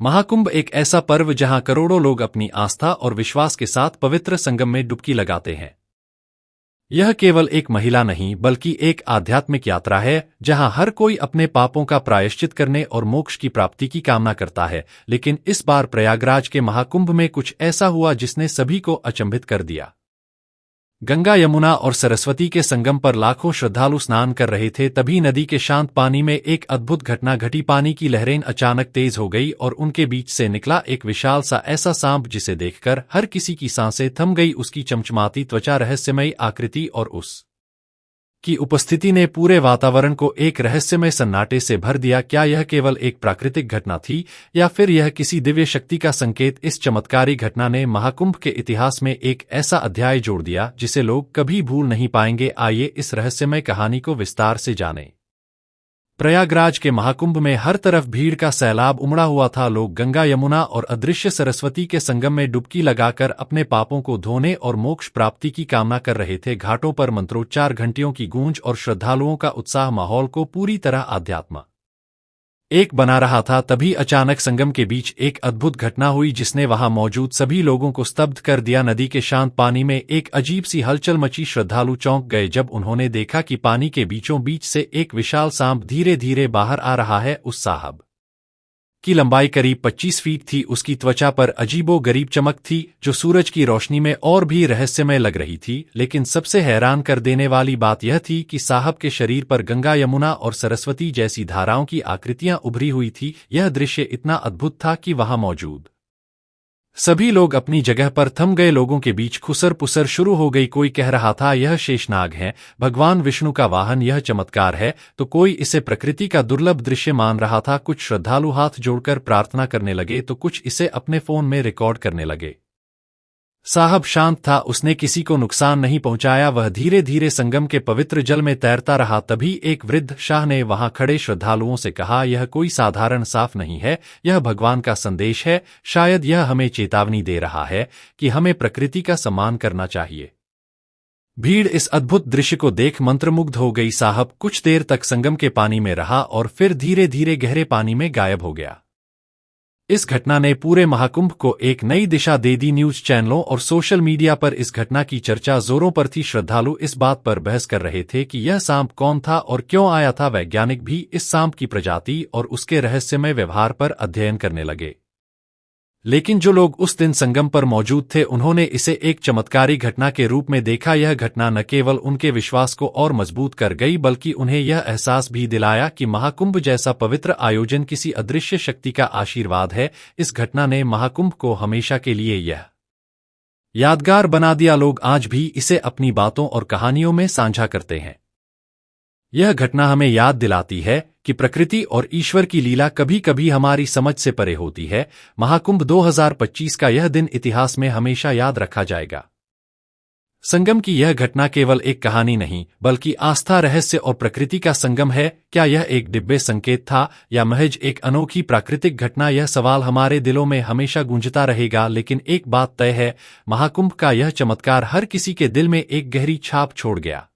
महाकुंभ एक ऐसा पर्व जहां करोड़ों लोग अपनी आस्था और विश्वास के साथ पवित्र संगम में डुबकी लगाते हैं। यह केवल एक महिला नहीं बल्कि एक आध्यात्मिक यात्रा है जहां हर कोई अपने पापों का प्रायश्चित करने और मोक्ष की प्राप्ति की कामना करता है। लेकिन इस बार प्रयागराज के महाकुंभ में कुछ ऐसा हुआ जिसने सभी को अचंभित कर दिया। गंगा, यमुना और सरस्वती के संगम पर लाखों श्रद्धालु स्नान कर रहे थे, तभी नदी के शांत पानी में एक अद्भुत घटना घटी। पानी की लहरें अचानक तेज हो गई और उनके बीच से निकला एक विशाल सा ऐसा सांप जिसे देखकर हर किसी की सांसें थम गई। उसकी चमचमाती त्वचा, रहस्यमयी आकृति और उस की उपस्थिति ने पूरे वातावरण को एक रहस्यमय सन्नाटे से भर दिया। क्या यह केवल एक प्राकृतिक घटना थी या फिर यह किसी दिव्य शक्ति का संकेत? इस चमत्कारी घटना ने महाकुंभ के इतिहास में एक ऐसा अध्याय जोड़ दिया जिसे लोग कभी भूल नहीं पाएंगे। आइए इस रहस्यमय कहानी को विस्तार से जानें। प्रयागराज के महाकुंभ में हर तरफ भीड़ का सैलाब उमड़ा हुआ था। लोग गंगा, यमुना और अदृश्य सरस्वती के संगम में डुबकी लगाकर अपने पापों को धोने और मोक्ष प्राप्ति की कामना कर रहे थे। घाटों पर मंत्रोच्चार, घंटियों की गूंज और श्रद्धालुओं का उत्साह माहौल को पूरी तरह आध्यात्म एक बना रहा था। तभी अचानक संगम के बीच एक अद्भुत घटना हुई जिसने वहां मौजूद सभी लोगों को स्तब्ध कर दिया। नदी के शांत पानी में एक अजीब सी हलचल मची। श्रद्धालु चौंक गए जब उन्होंने देखा कि पानी के बीचों बीच से एक विशाल सांप धीरे धीरे बाहर आ रहा है। उस सांप की लंबाई करीब 25 फीट थी। उसकी त्वचा पर अजीबो-गरीब चमक थी जो सूरज की रोशनी में और भी रहस्यमय लग रही थी। लेकिन सबसे हैरान कर देने वाली बात यह थी कि सांप के शरीर पर गंगा, यमुना और सरस्वती जैसी धाराओं की आकृतियां उभरी हुई थी। यह दृश्य इतना अद्भुत था कि वहां मौजूद सभी लोग अपनी जगह पर थम गए। लोगों के बीच खुसर-पुसर शुरू हो गई। कोई कह रहा था यह शेषनाग है, भगवान विष्णु का वाहन, यह चमत्कार है, तो कोई इसे प्रकृति का दुर्लभ दृश्य मान रहा था। कुछ श्रद्धालु हाथ जोड़कर प्रार्थना करने लगे तो कुछ इसे अपने फोन में रिकॉर्ड करने लगे। साहब शांत था, उसने किसी को नुकसान नहीं पहुंचाया। वह धीरे धीरे संगम के पवित्र जल में तैरता रहा। तभी एक वृद्ध शाह ने वहां खड़े श्रद्धालुओं से कहा, यह कोई साधारण सांप नहीं है, यह भगवान का संदेश है। शायद यह हमें चेतावनी दे रहा है कि हमें प्रकृति का सम्मान करना चाहिए। भीड़ इस अद्भुत दृश्य को देख मंत्रमुग्ध हो गई। साहब कुछ देर तक संगम के पानी में रहा और फिर धीरे धीरे गहरे पानी में गायब हो गया। इस घटना ने पूरे महाकुंभ को एक नई दिशा दे दी। न्यूज चैनलों और सोशल मीडिया पर इस घटना की चर्चा जोरों पर थी। श्रद्धालु इस बात पर बहस कर रहे थे कि यह सांप कौन था और क्यों आया था। वैज्ञानिक भी इस सांप की प्रजाति और उसके रहस्यमय व्यवहार पर अध्ययन करने लगे। लेकिन जो लोग उस दिन संगम पर मौजूद थे उन्होंने इसे एक चमत्कारी घटना के रूप में देखा। यह घटना न केवल उनके विश्वास को और मजबूत कर गई बल्कि उन्हें यह एहसास भी दिलाया कि महाकुंभ जैसा पवित्र आयोजन किसी अदृश्य शक्ति का आशीर्वाद है। इस घटना ने महाकुंभ को हमेशा के लिए यह यादगार बना दिया। लोग आज भी इसे अपनी बातों और कहानियों में साझा करते हैं। यह घटना हमें याद दिलाती है कि प्रकृति और ईश्वर की लीला कभी कभी हमारी समझ से परे होती है। महाकुंभ 2025 का यह दिन इतिहास में हमेशा याद रखा जाएगा। संगम की यह घटना केवल एक कहानी नहीं बल्कि आस्था, रहस्य और प्रकृति का संगम है। क्या यह एक दिव्य संकेत था या महज एक अनोखी प्राकृतिक घटना? यह सवाल हमारे दिलों में हमेशा गूंजता रहेगा। लेकिन एक बात तय है, महाकुंभ का यह चमत्कार हर किसी के दिल में एक गहरी छाप छोड़ गया।